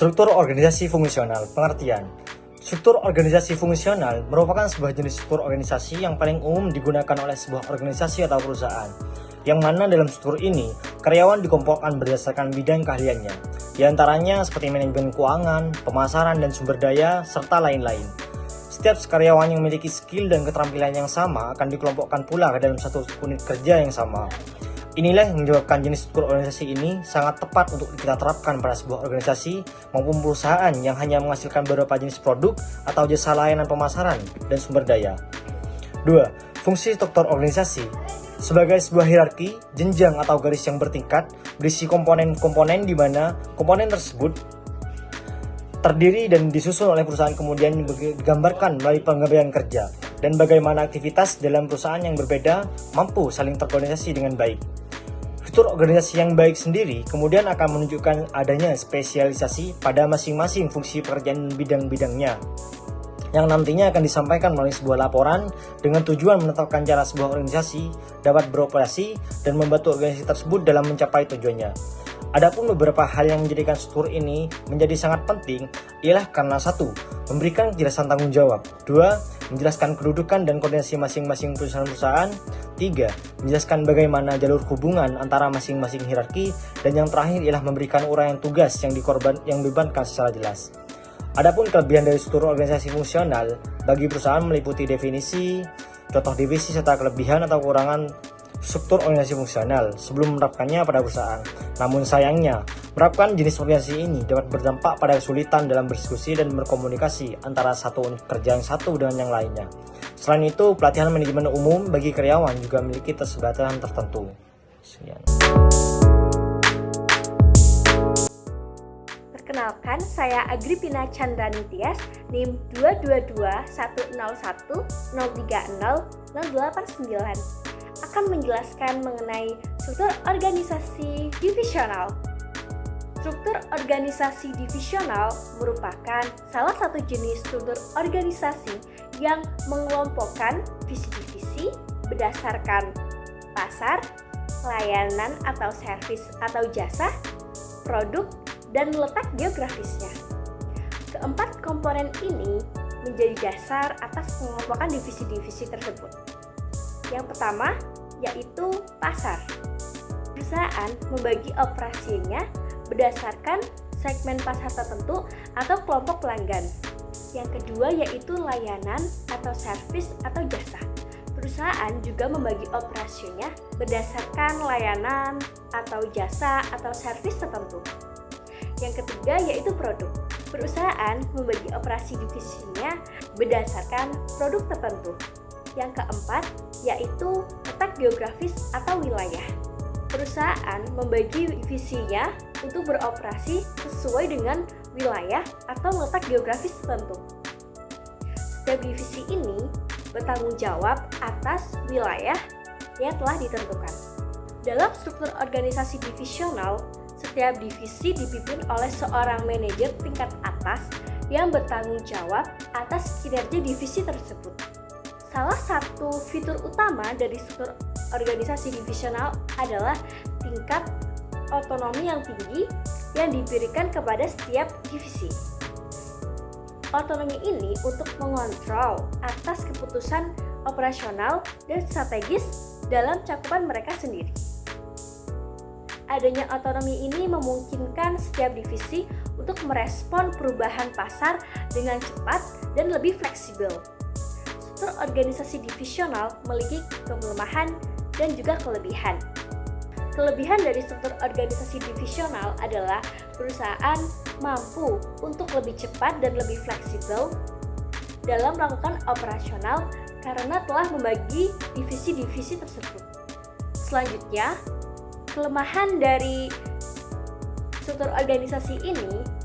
Struktur organisasi fungsional. Pengertian. Struktur organisasi fungsional merupakan sebuah jenis struktur organisasi yang paling umum digunakan oleh sebuah organisasi atau perusahaan, yang mana dalam struktur ini, karyawan dikelompokkan berdasarkan bidang keahliannya, di antaranya seperti manajemen keuangan, pemasaran dan sumber daya, serta lain-lain. Setiap karyawan yang memiliki skill dan keterampilan yang sama akan dikelompokkan pula ke dalam satu unit kerja yang sama. Inilah yang menyebabkan jenis struktur organisasi ini sangat tepat untuk kita terapkan pada sebuah organisasi maupun perusahaan yang hanya menghasilkan beberapa jenis produk atau jasa layanan pemasaran dan sumber daya. 2. Fungsi struktur organisasi. Sebagai sebuah hierarki, jenjang atau garis yang bertingkat berisi komponen-komponen di mana komponen tersebut terdiri dan disusun oleh perusahaan, kemudian digambarkan melalui penggambaran kerja dan bagaimana aktivitas dalam perusahaan yang berbeda mampu saling terkoordinasi dengan baik. Struktur organisasi yang baik sendiri kemudian akan menunjukkan adanya spesialisasi pada masing-masing fungsi pekerjaan dan bidang-bidangnya, yang nantinya akan disampaikan melalui sebuah laporan dengan tujuan menetapkan cara sebuah organisasi dapat beroperasi dan membantu organisasi tersebut dalam mencapai tujuannya. Adapun beberapa hal yang menjadikan struktur ini menjadi sangat penting ialah karena 1. Memberikan kejelasan tanggung jawab, 2. Menjelaskan kedudukan dan koordinasi masing-masing perusahaan-perusahaan, 3. Menjelaskan bagaimana jalur hubungan antara masing-masing hierarki, dan yang terakhir ialah memberikan uraian tugas yang dibebankan secara jelas. Adapun kelebihan dari struktur organisasi fungsional bagi perusahaan meliputi definisi, contoh divisi, serta kelebihan atau kekurangan struktur organisasi fungsional sebelum menerapkannya pada perusahaan. Namun sayangnya, menerapkan jenis organisasi ini dapat berdampak pada kesulitan dalam berdiskusi dan berkomunikasi antara satu unit kerja yang satu dengan yang lainnya. Selain itu, pelatihan manajemen umum bagi karyawan juga memiliki keterbatasan tertentu. Sekian. Perkenalkan, saya Agripina Chandrani Tias, NIM 22210130089, akan menjelaskan mengenai struktur organisasi divisional. Struktur organisasi divisional merupakan salah satu jenis struktur organisasi yang mengelompokkan divisi-divisi berdasarkan pasar, layanan atau servis atau jasa, produk, dan letak geografisnya. Keempat komponen ini menjadi dasar atas pengelompokan divisi-divisi tersebut. Yang pertama yaitu pasar. Perusahaan membagi operasinya berdasarkan segmen pasar tertentu atau kelompok pelanggan. Yang kedua yaitu layanan atau servis atau jasa. Perusahaan juga membagi operasinya berdasarkan layanan atau jasa atau servis tertentu. Yang ketiga yaitu produk. Perusahaan membagi operasi divisinya berdasarkan produk tertentu. Yang keempat yaitu letak geografis atau wilayah. Perusahaan membagi divisinya untuk beroperasi sesuai dengan wilayah atau letak geografis tertentu. Setiap divisi ini bertanggung jawab atas wilayah yang telah ditentukan. Dalam struktur organisasi divisional, setiap divisi dipimpin oleh seorang manajer tingkat atas yang bertanggung jawab atas kinerja divisi tersebut. Salah satu fitur utama dari struktur organisasi divisional adalah tingkat otonomi yang tinggi yang diberikan kepada setiap divisi. Otonomi ini untuk mengontrol atas keputusan operasional dan strategis dalam cakupan mereka sendiri. Adanya otonomi ini memungkinkan setiap divisi untuk merespon perubahan pasar dengan cepat dan lebih fleksibel. Struktur organisasi divisional memiliki kelemahan dan juga kelebihan. Kelebihan dari struktur organisasi divisional adalah perusahaan mampu untuk lebih cepat dan lebih fleksibel dalam melakukan operasional karena telah membagi divisi-divisi tersebut. Selanjutnya, kelemahan dari struktur organisasi ini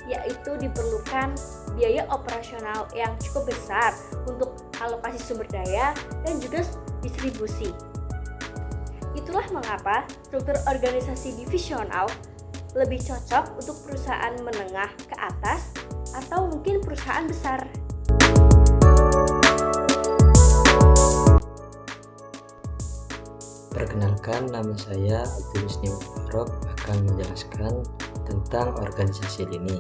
yaitu diperlukan biaya operasional yang cukup besar untuk alokasi sumber daya dan juga distribusi. Itulah mengapa struktur organisasi divisional lebih cocok untuk perusahaan menengah ke atas atau mungkin perusahaan besar. Perkenalkan, nama saya Abdul Musni Mubarak akan menjelaskan tentang organisasi lini.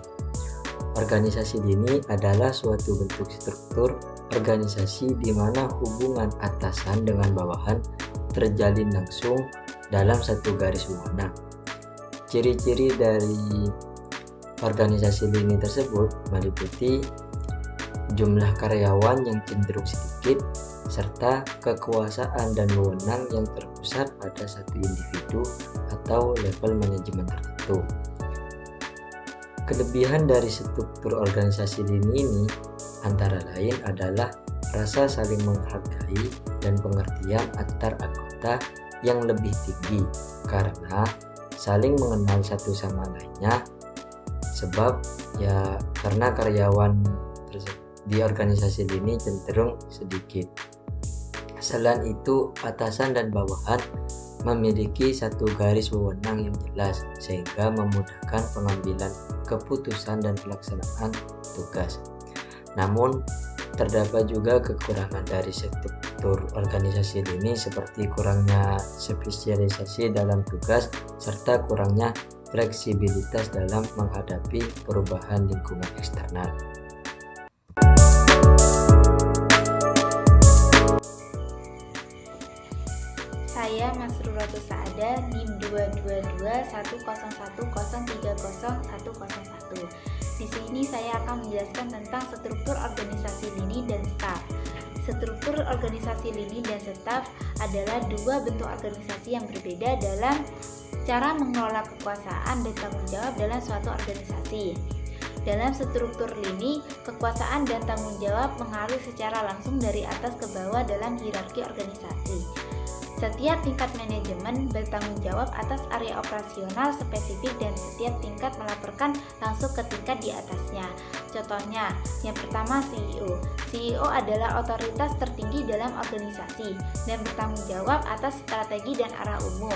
Organisasi lini adalah suatu bentuk struktur organisasi di mana hubungan atasan dengan bawahan terjalin langsung dalam satu garis wewenang. Ciri-ciri dari organisasi lini tersebut meliputi jumlah karyawan yang cenderung sedikit, serta kekuasaan dan wewenang yang terpusat pada satu individu atau level manajemen tertentu. Kelebihan dari struktur organisasi lini ini antara lain adalah rasa saling menghargai dan pengertian antar anggota yang lebih tinggi karena saling mengenal satu sama lainnya, sebab karena karyawan di organisasi lini cenderung sedikit. Selain itu, atasan dan bawahan memiliki satu garis wewenang yang jelas sehingga memudahkan pengambilan keputusan dan pelaksanaan tugas. Namun, terdapat juga kekurangan dari struktur organisasi lini seperti kurangnya spesialisasi dalam tugas serta kurangnya fleksibilitas dalam menghadapi perubahan lingkungan eksternal. Saya Masruratul Saada, NIM 2221010301001. Di sini saya akan menjelaskan tentang struktur organisasi lini dan staf. Struktur organisasi lini dan staf adalah dua bentuk organisasi yang berbeda dalam cara mengelola kekuasaan dan tanggung jawab dalam suatu organisasi. Dalam struktur lini, kekuasaan dan tanggung jawab mengalir secara langsung dari atas ke bawah dalam hierarki organisasi. Setiap tingkat manajemen bertanggung jawab atas area operasional spesifik dan setiap tingkat melaporkan langsung ke tingkat di atasnya. Contohnya, yang pertama CEO. CEO adalah otoritas tertinggi dalam organisasi dan bertanggung jawab atas strategi dan arah umum.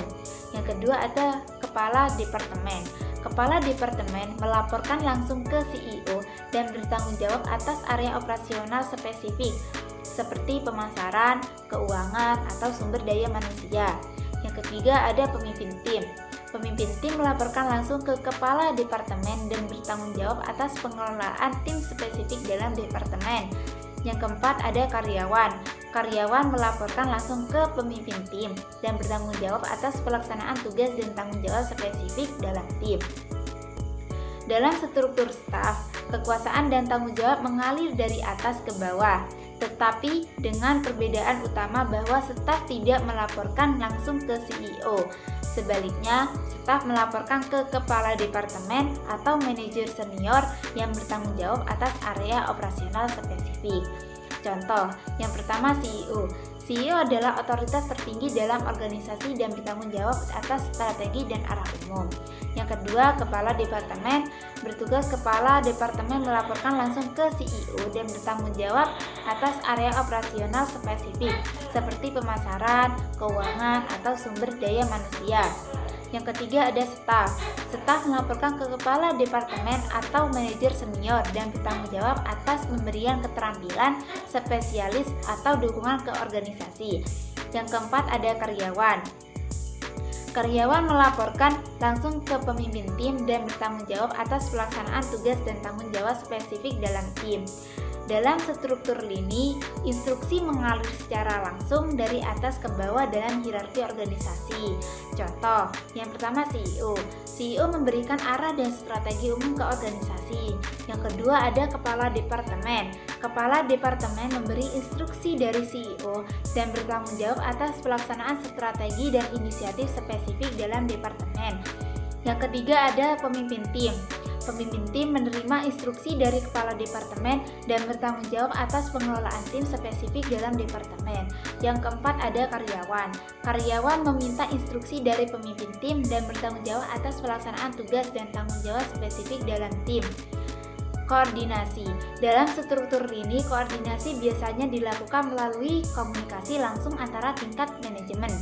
Yang kedua ada kepala departemen. Kepala departemen melaporkan langsung ke CEO dan bertanggung jawab atas area operasional spesifik seperti pemasaran, keuangan, atau sumber daya manusia. Yang ketiga ada pemimpin tim. Pemimpin tim melaporkan langsung ke kepala departemen dan bertanggung jawab atas pengelolaan tim spesifik dalam departemen. Yang keempat ada karyawan. Karyawan melaporkan langsung ke pemimpin tim dan bertanggung jawab atas pelaksanaan tugas dan tanggung jawab spesifik dalam tim. Dalam struktur staf, kekuasaan dan tanggung jawab mengalir dari atas ke bawah, tetapi dengan perbedaan utama bahwa staf tidak melaporkan langsung ke CEO. Sebaliknya, staf melaporkan ke kepala departemen atau manajer senior yang bertanggung jawab atas area operasional spesifik. Contoh, yang pertama CEO. CEO adalah otoritas tertinggi dalam organisasi dan bertanggung jawab atas strategi dan arah umum. Yang kedua, kepala departemen. Bertugas kepala departemen melaporkan langsung ke CEO dan bertanggung jawab atas area operasional spesifik seperti pemasaran, keuangan, atau sumber daya manusia. Yang ketiga ada staf. Staf melaporkan ke kepala departemen atau manajer senior dan bertanggung jawab atas pemberian keterampilan spesialis atau dukungan ke organisasi. Yang keempat ada karyawan. Karyawan melaporkan langsung ke pemimpin tim dan bertanggung jawab atas pelaksanaan tugas dan tanggung jawab spesifik dalam tim. Dalam struktur lini, instruksi mengalir secara langsung dari atas ke bawah dalam hierarki organisasi. Contoh, yang pertama CEO. CEO memberikan arah dan strategi umum ke organisasi. Yang kedua ada kepala departemen. Kepala departemen memberi instruksi dari CEO dan bertanggung jawab atas pelaksanaan strategi dan inisiatif spesifik dalam departemen. Yang ketiga ada pemimpin tim. Pemimpin tim menerima instruksi dari kepala departemen dan bertanggung jawab atas pengelolaan tim spesifik dalam departemen. Yang keempat ada karyawan. Karyawan meminta instruksi dari pemimpin tim dan bertanggung jawab atas pelaksanaan tugas dan tanggung jawab spesifik dalam tim. Koordinasi. Dalam struktur ini, koordinasi biasanya dilakukan melalui komunikasi langsung antara tingkat manajemen.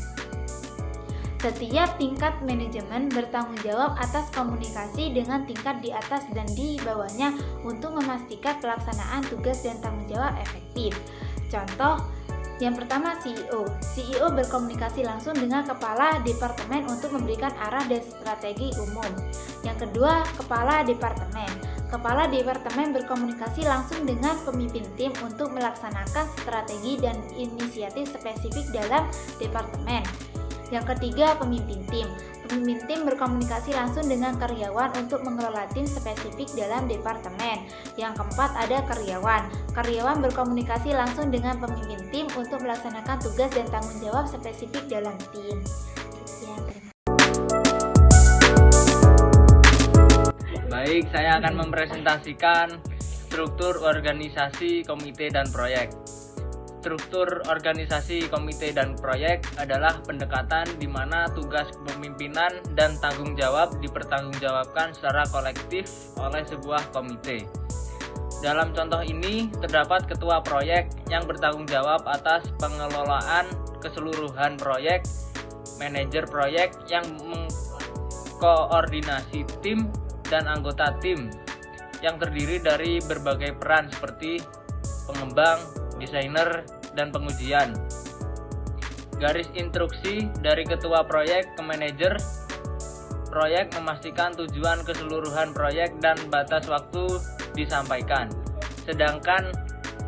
Setiap tingkat manajemen bertanggung jawab atas komunikasi dengan tingkat di atas dan di bawahnya untuk memastikan pelaksanaan tugas dan tanggung jawab efektif. Contoh, yang pertama CEO. CEO berkomunikasi langsung dengan kepala departemen untuk memberikan arah dan strategi umum. Yang kedua, kepala departemen. Kepala departemen berkomunikasi langsung dengan pemimpin tim untuk melaksanakan strategi dan inisiatif spesifik dalam departemen. Yang ketiga, pemimpin tim. Pemimpin tim berkomunikasi langsung dengan karyawan untuk mengelola tim spesifik dalam departemen. Yang keempat, ada karyawan. Karyawan berkomunikasi langsung dengan pemimpin tim untuk melaksanakan tugas dan tanggung jawab spesifik dalam tim. Sekian, terima kasih. Baik, saya akan mempresentasikan struktur organisasi komite dan proyek. Struktur organisasi komite dan proyek adalah pendekatan di mana tugas kepemimpinan dan tanggung jawab dipertanggungjawabkan secara kolektif oleh sebuah komite. Dalam contoh ini, terdapat ketua proyek yang bertanggung jawab atas pengelolaan keseluruhan proyek, manajer proyek yang mengkoordinasi tim dan anggota tim yang terdiri dari berbagai peran seperti pengembang, desainer, dan pengujian. Garis instruksi dari ketua proyek ke manajer proyek memastikan tujuan keseluruhan proyek dan batas waktu disampaikan. Sedangkan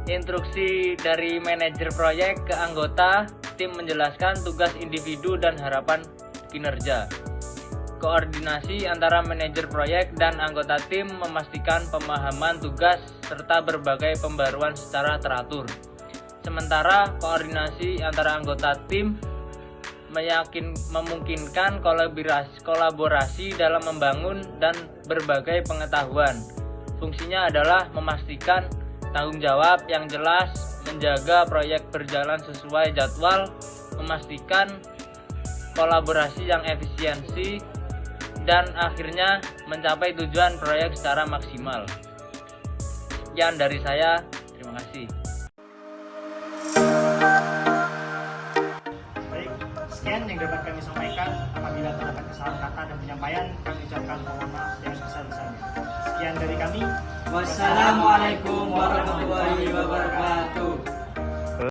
instruksi dari manajer proyek ke anggota tim menjelaskan tugas individu dan harapan kinerja. Koordinasi antara manajer proyek dan anggota tim memastikan pemahaman tugas serta berbagai pembaruan secara teratur. Sementara koordinasi antara anggota tim memungkinkan kolaborasi dalam membangun dan berbagai pengetahuan. Fungsinya adalah memastikan tanggung jawab yang jelas, menjaga proyek berjalan sesuai jadwal, memastikan kolaborasi yang efisiensi, dan akhirnya mencapai tujuan proyek secara maksimal. Sekian dari saya, terima kasih. Baik, sekian yang dapat kami sampaikan. Apabila terdapat kesalahan kata dan penyampaian, kami ucapkan mohon maaf yang sebesar-besarnya. Sekian dari kami. Wassalamualaikum warahmatullahi wabarakatuh.